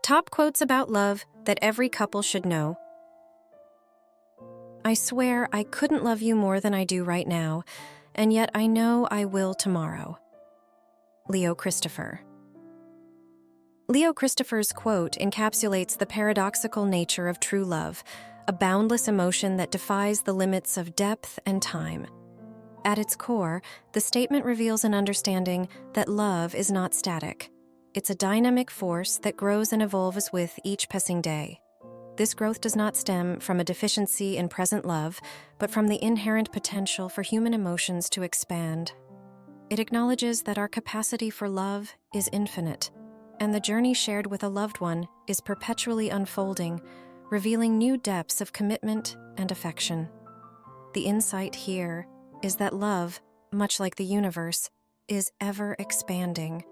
Top quotes about love that every couple should know. I swear I couldn't love you more than I do right now, and yet I know I will tomorrow. Leo Christopher. Leo Christopher's quote encapsulates the paradoxical nature of true love, a boundless emotion that defies the limits of depth and time. At its core, the statement reveals an understanding that love is not static. It's a dynamic force that grows and evolves with each passing day. This growth does not stem from a deficiency in present love, but from the inherent potential for human emotions to expand. It acknowledges that our capacity for love is infinite, and the journey shared with a loved one is perpetually unfolding, revealing new depths of commitment and affection. The insight here is that love, much like the universe, is ever expanding.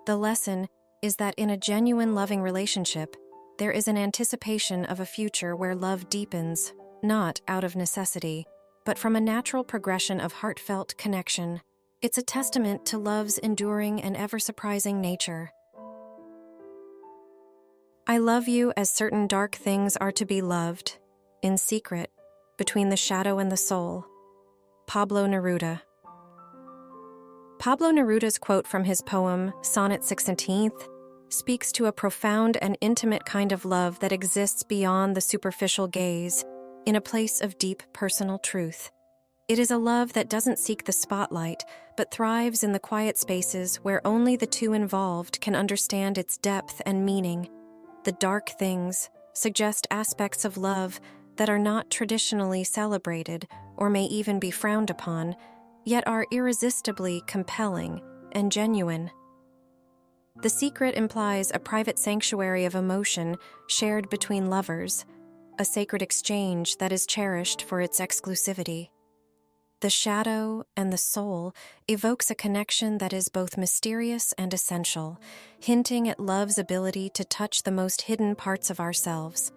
The lesson is that in a genuine loving relationship, there is an anticipation of a future where love deepens, not out of necessity, but from a natural progression of heartfelt connection. It's a testament to love's enduring and ever-surprising nature. I love you as certain dark things are to be loved, in secret, between the shadow and the soul. Pablo Neruda. Pablo Neruda's quote from his poem, Sonnet 16th, speaks to a profound and intimate kind of love that exists beyond the superficial gaze, in a place of deep personal truth. It is a love that doesn't seek the spotlight, but thrives in the quiet spaces where only the two involved can understand its depth and meaning. The dark things suggest aspects of love that are not traditionally celebrated or may even be frowned upon, yet are irresistibly compelling and genuine. The secret implies a private sanctuary of emotion shared between lovers, a sacred exchange that is cherished for its exclusivity. The shadow and the soul evokes a connection that is both mysterious and essential, hinting at love's ability to touch the most hidden parts of ourselves.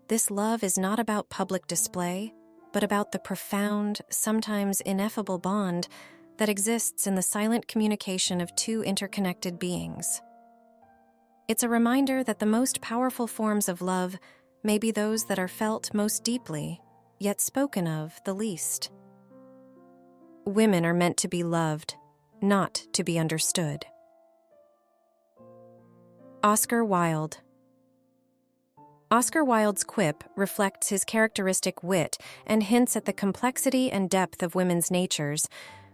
This love is not about public display, but about the profound, sometimes ineffable bond that exists in the silent communication of two interconnected beings. It's a reminder that the most powerful forms of love may be those that are felt most deeply, yet spoken of the least. Women are meant to be loved, not to be understood. Oscar Wilde. Oscar Wilde's quip reflects his characteristic wit and hints at the complexity and depth of women's natures,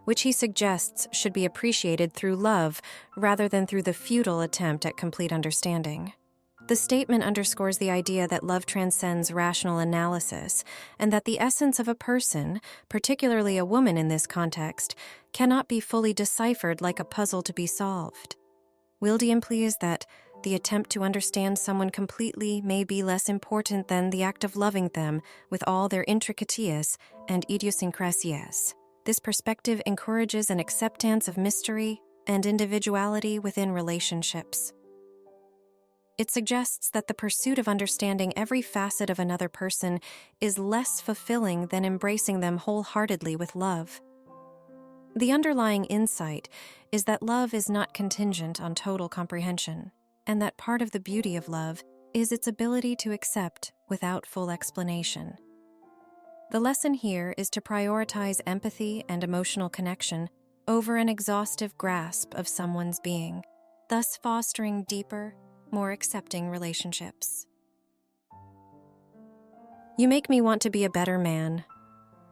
which he suggests should be appreciated through love rather than through the futile attempt at complete understanding. The statement underscores the idea that love transcends rational analysis, and that the essence of a person, particularly a woman in this context, cannot be fully deciphered like a puzzle to be solved. Wilde implies that the attempt to understand someone completely may be less important than the act of loving them with all their intricacies and idiosyncrasies. This perspective encourages an acceptance of mystery and individuality within relationships. It suggests that the pursuit of understanding every facet of another person is less fulfilling than embracing them wholeheartedly with love. The underlying insight is that love is not contingent on total comprehension, and that part of the beauty of love is its ability to accept without full explanation. The lesson here is to prioritize empathy and emotional connection over an exhaustive grasp of someone's being, thus fostering deeper, more accepting relationships. You make me want to be a better man.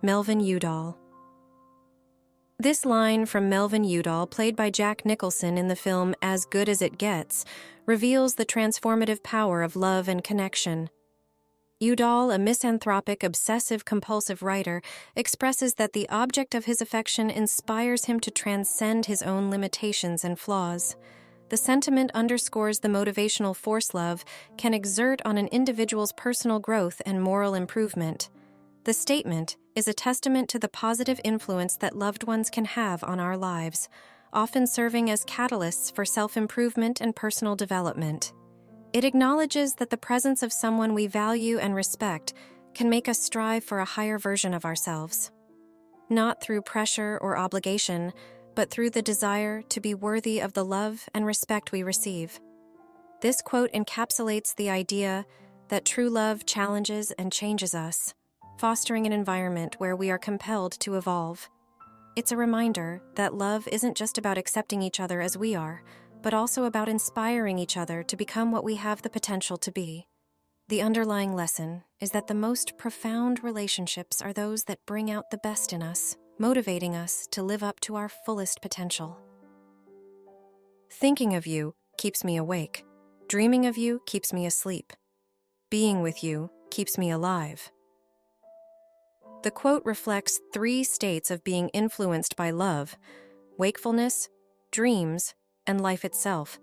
Melvin Udall. This line from Melvin Udall, played by Jack Nicholson in the film As Good as It Gets, reveals the transformative power of love and connection. Udall, a misanthropic, obsessive-compulsive writer, expresses that the object of his affection inspires him to transcend his own limitations and flaws. The sentiment underscores the motivational force love can exert on an individual's personal growth and moral improvement. The statement is a testament to the positive influence that loved ones can have on our lives, often serving as catalysts for self-improvement and personal development. It acknowledges that the presence of someone we value and respect can make us strive for a higher version of ourselves. Not through pressure or obligation, but through the desire to be worthy of the love and respect we receive. This quote encapsulates the idea that true love challenges and changes us, fostering an environment where we are compelled to evolve. It's a reminder that love isn't just about accepting each other as we are, but also about inspiring each other to become what we have the potential to be. The underlying lesson is that the most profound relationships are those that bring out the best in us, motivating us to live up to our fullest potential. Thinking of you keeps me awake. Dreaming of you keeps me asleep. Being with you keeps me alive. The quote reflects 3 states of being influenced by love: wakefulness, dreams, and life itself.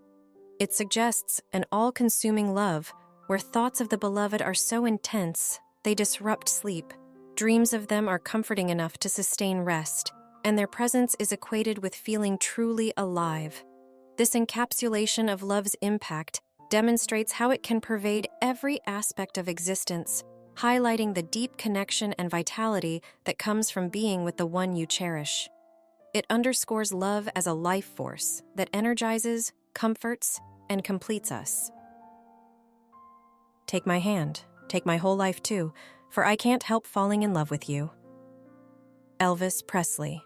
It suggests an all-consuming love where thoughts of the beloved are so intense they disrupt sleep. Dreams of them are comforting enough to sustain rest, and their presence is equated with feeling truly alive. This encapsulation of love's impact demonstrates how it can pervade every aspect of existence, highlighting the deep connection and vitality that comes from being with the one you cherish. It underscores love as a life force that energizes, comforts, and completes us. Take my hand, take my whole life too, for I can't help falling in love with you. Elvis Presley.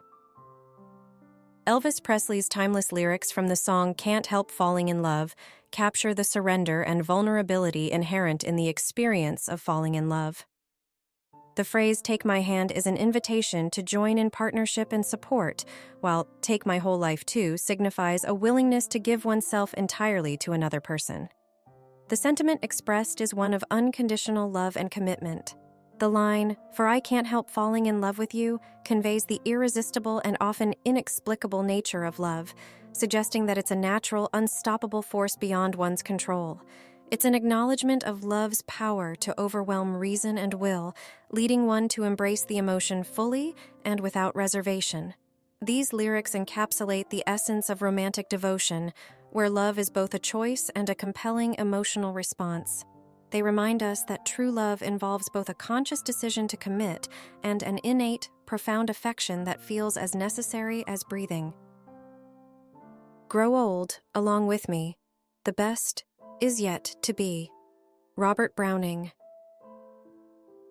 Elvis Presley's timeless lyrics from the song Can't Help Falling in Love capture the surrender and vulnerability inherent in the experience of falling in love. The phrase "take my hand" is an invitation to join in partnership and support, while "take my whole life too" signifies a willingness to give oneself entirely to another person. The sentiment expressed is one of unconditional love and commitment. The line, "For I can't help falling in love with you," conveys the irresistible and often inexplicable nature of love, suggesting that it's a natural, unstoppable force beyond one's control. It's an acknowledgement of love's power to overwhelm reason and will, leading one to embrace the emotion fully and without reservation. These lyrics encapsulate the essence of romantic devotion, where love is both a choice and a compelling emotional response. They remind us that true love involves both a conscious decision to commit and an innate, profound affection that feels as necessary as breathing. Grow old, along with me. The best is yet to be. Robert Browning.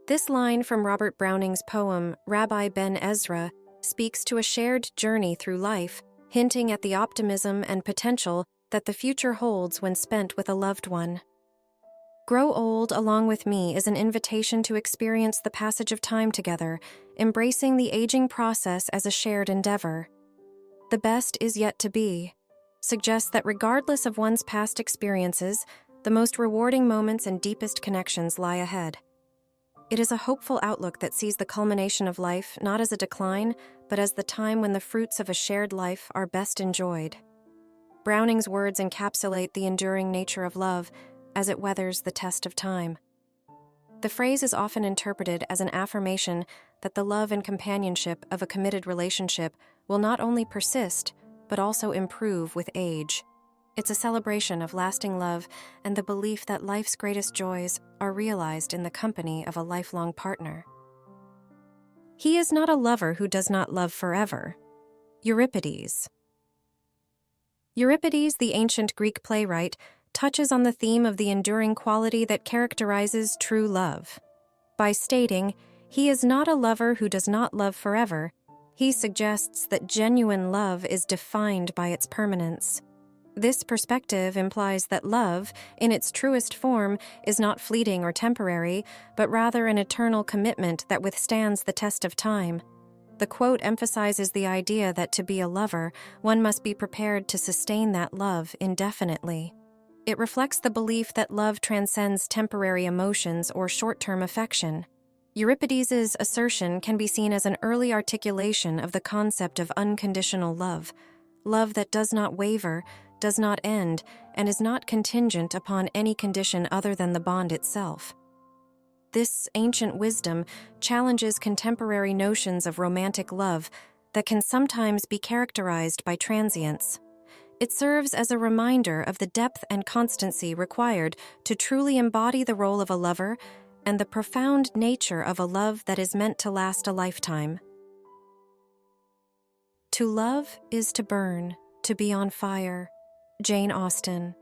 This line from Robert Browning's poem, Rabbi Ben Ezra, speaks to a shared journey through life, hinting at the optimism and potential that the future holds when spent with a loved one. Grow old along with me is an invitation to experience the passage of time together, embracing the aging process as a shared endeavor. The best is yet to be suggests that regardless of one's past experiences, the most rewarding moments and deepest connections lie ahead. It is a hopeful outlook that sees the culmination of life not as a decline, but as the time when the fruits of a shared life are best enjoyed. Browning's words encapsulate the enduring nature of love as it weathers the test of time. The phrase is often interpreted as an affirmation that the love and companionship of a committed relationship will not only persist, but also improve with age. It's a celebration of lasting love and the belief that life's greatest joys are realized in the company of a lifelong partner. He is not a lover who does not love forever. Euripides. Euripides, the ancient Greek playwright, touches on the theme of the enduring quality that characterizes true love. By stating, "He is not a lover who does not love forever," he suggests that genuine love is defined by its permanence. This perspective implies that love, in its truest form, is not fleeting or temporary, but rather an eternal commitment that withstands the test of time. The quote emphasizes the idea that to be a lover, one must be prepared to sustain that love indefinitely. It reflects the belief that love transcends temporary emotions or short-term affection. Euripides' assertion can be seen as an early articulation of the concept of unconditional love, love that does not waver, does not end, and is not contingent upon any condition other than the bond itself. This ancient wisdom challenges contemporary notions of romantic love that can sometimes be characterized by transience. It serves as a reminder of the depth and constancy required to truly embody the role of a lover and the profound nature of a love that is meant to last a lifetime. To love is to burn, to be on fire. Jane Austen.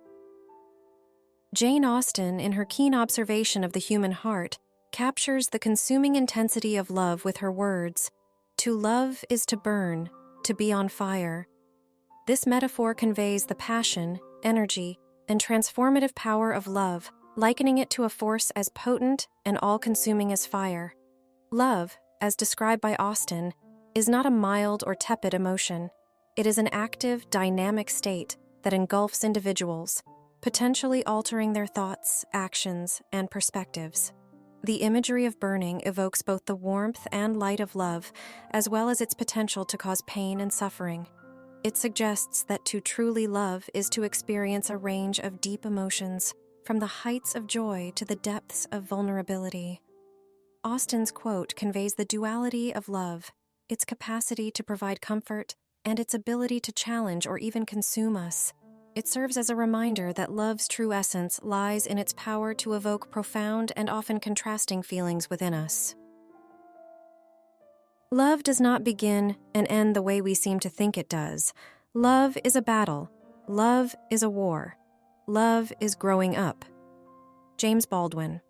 Jane Austen, in her keen observation of the human heart, captures the consuming intensity of love with her words, "To love is to burn, to be on fire." This metaphor conveys the passion, energy, and transformative power of love, likening it to a force as potent and all-consuming as fire. Love, as described by Austen, is not a mild or tepid emotion. It is an active, dynamic state that engulfs individuals, potentially altering their thoughts, actions, and perspectives. The imagery of burning evokes both the warmth and light of love, as well as its potential to cause pain and suffering. It suggests that to truly love is to experience a range of deep emotions, from the heights of joy to the depths of vulnerability. Austen's quote conveys the duality of love, its capacity to provide comfort, and its ability to challenge or even consume us. It serves as a reminder that love's true essence lies in its power to evoke profound and often contrasting feelings within us. Love does not begin and end the way we seem to think it does. Love is a battle. Love is a war. Love is growing up. James Baldwin.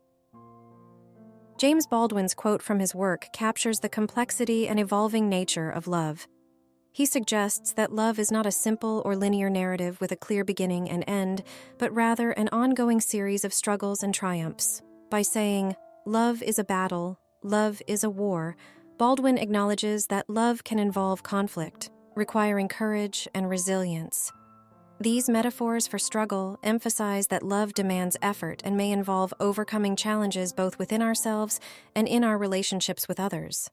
James Baldwin's quote from his work captures the complexity and evolving nature of love. He suggests that love is not a simple or linear narrative with a clear beginning and end, but rather an ongoing series of struggles and triumphs. By saying, "Love is a battle, love is a war," Baldwin acknowledges that love can involve conflict, requiring courage and resilience. These metaphors for struggle emphasize that love demands effort and may involve overcoming challenges both within ourselves and in our relationships with others.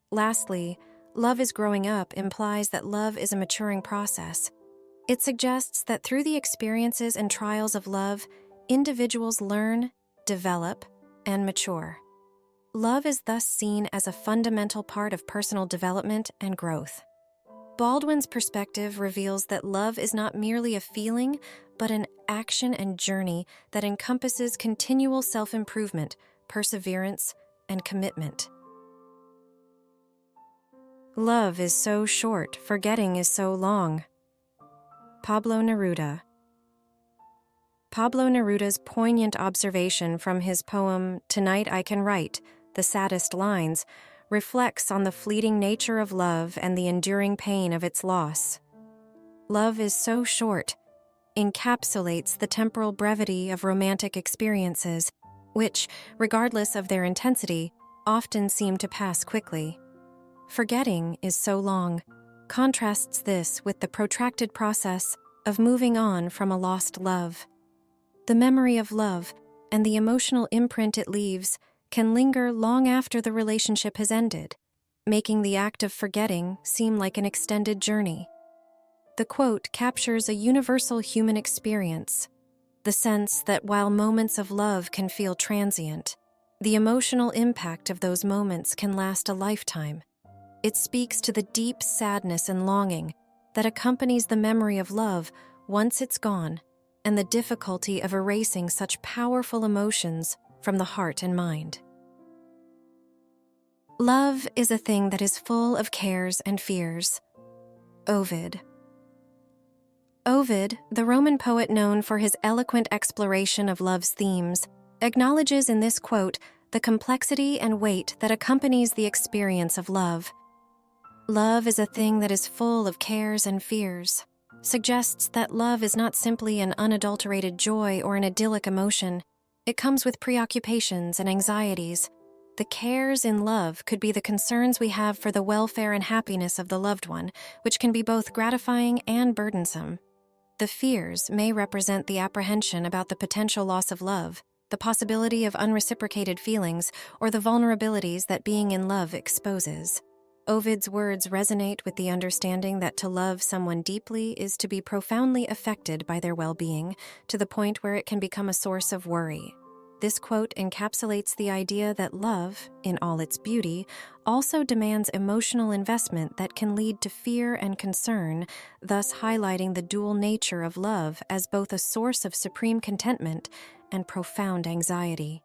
Lastly, "love is growing up" implies that love is a maturing process. It suggests that through the experiences and trials of love, individuals learn, develop, and mature. Love is thus seen as a fundamental part of personal development and growth. Baldwin's perspective reveals that love is not merely a feeling, but an action and journey that encompasses continual self-improvement, perseverance, and commitment. Love is so short, forgetting is so long. Pablo Neruda. Pablo Neruda's poignant observation from his poem "Tonight I Can Write the Saddest Lines" reflects on the fleeting nature of love and the enduring pain of its loss. Love is so short encapsulates the temporal brevity of romantic experiences, which, regardless of their intensity, often seem to pass quickly. Forgetting is so long contrasts this with the protracted process of moving on from a lost love. The memory of love and the emotional imprint it leaves can linger long after the relationship has ended, making the act of forgetting seem like an extended journey. The quote captures a universal human experience, the sense that while moments of love can feel transient, the emotional impact of those moments can last a lifetime. It speaks to the deep sadness and longing that accompanies the memory of love once it's gone, and the difficulty of erasing such powerful emotions from the heart and mind. Love is a thing that is full of cares and fears. Ovid. Ovid, the Roman poet known for his eloquent exploration of love's themes, acknowledges in this quote the complexity and weight that accompanies the experience of love. "Love is a thing that is full of cares and fears," suggests that love is not simply an unadulterated joy or an idyllic emotion. It comes with preoccupations and anxieties. The cares in love could be the concerns we have for the welfare and happiness of the loved one, which can be both gratifying and burdensome. The fears may represent the apprehension about the potential loss of love, the possibility of unreciprocated feelings, or the vulnerabilities that being in love exposes. Ovid's words resonate with the understanding that to love someone deeply is to be profoundly affected by their well-being, to the point where it can become a source of worry. This quote encapsulates the idea that love, in all its beauty, also demands emotional investment that can lead to fear and concern, thus highlighting the dual nature of love as both a source of supreme contentment and profound anxiety.